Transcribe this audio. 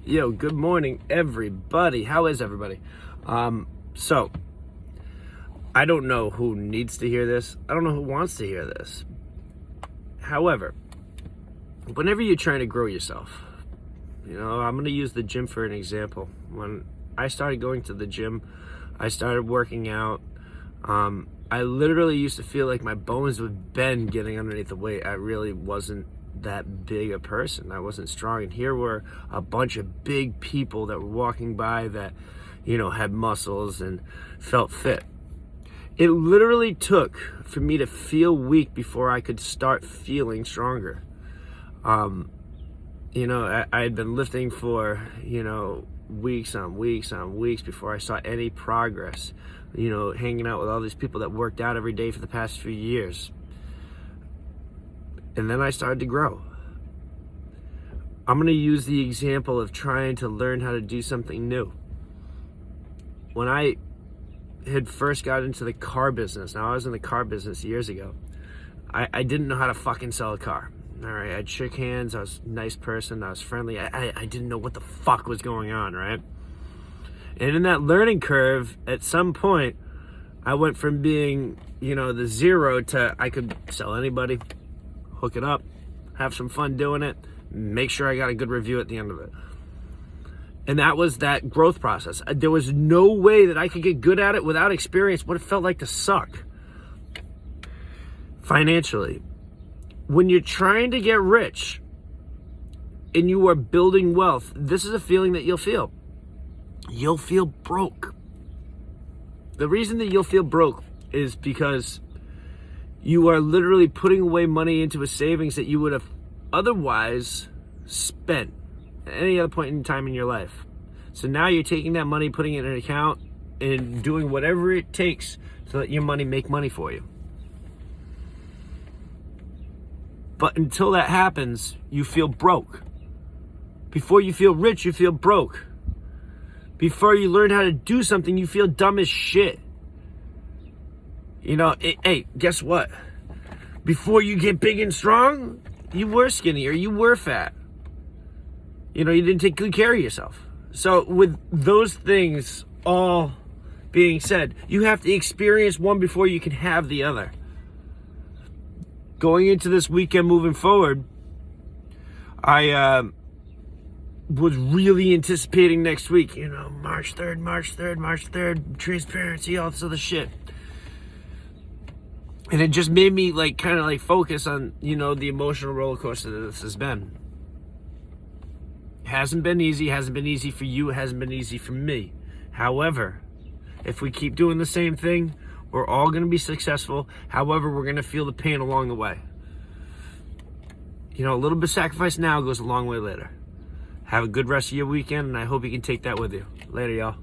Yo, good morning, everybody. How is everybody? So, I don't know who needs to hear this. I don't know who wants to hear this. However, whenever you're trying to grow yourself, I'm going to use the gym for an example. When I started going to the gym, I started working out. I literally used to feel like my bones would bend getting underneath the weight. I really wasn't that big a person. I wasn't strong. And here were a bunch of big people that were walking by that, had muscles and felt fit. It literally took for me to feel weak before I could start feeling stronger. I had been lifting for, weeks on weeks before I saw any progress, hanging out with all these people that worked out every day for the past few years. And then I started to grow. I'm going to use the example of trying to learn how to do something new. When I had first got into the car business, now I was in the car business years ago, I didn't know how to fucking sell a car. All right, I'd shake hands, I was a nice person, I was friendly, I didn't know what the fuck was going on, right? And in that learning curve, at some point, I went from being, the zero to I could sell anybody, hook it up, have some fun doing it, make sure I got a good review at the end of it. And that was that growth process. There was no way that I could get good at it without experience what it felt like to suck. Financially, when you're trying to get rich and you are building wealth, this is a feeling that you'll feel. You'll feel broke. The reason that you'll feel broke is because you are literally putting away money into a savings that you would have otherwise spent at any other point in time in your life. So now you're taking that money, putting it in an account, and doing whatever it takes to let your money make money for you. But until that happens, you feel broke. Before you feel rich, you feel broke. Before you learn how to do something, you feel dumb as shit. Hey, guess what? Before you get big and strong, you were skinny or you were fat. You didn't take good care of yourself. So with those things all being said, you have to experience one before you can have the other. Going into this weekend moving forward, I was really anticipating next week, March 3rd, transparency, all this other shit. And it just made me focus on, the emotional roller coaster that this has been. It hasn't been easy for you, it hasn't been easy for me. However, if we keep doing the same thing, we're all going to be successful. However, we're going to feel the pain along the way. A little bit of sacrifice now goes a long way later. Have a good rest of your weekend, and I hope you can take that with you. Later, y'all.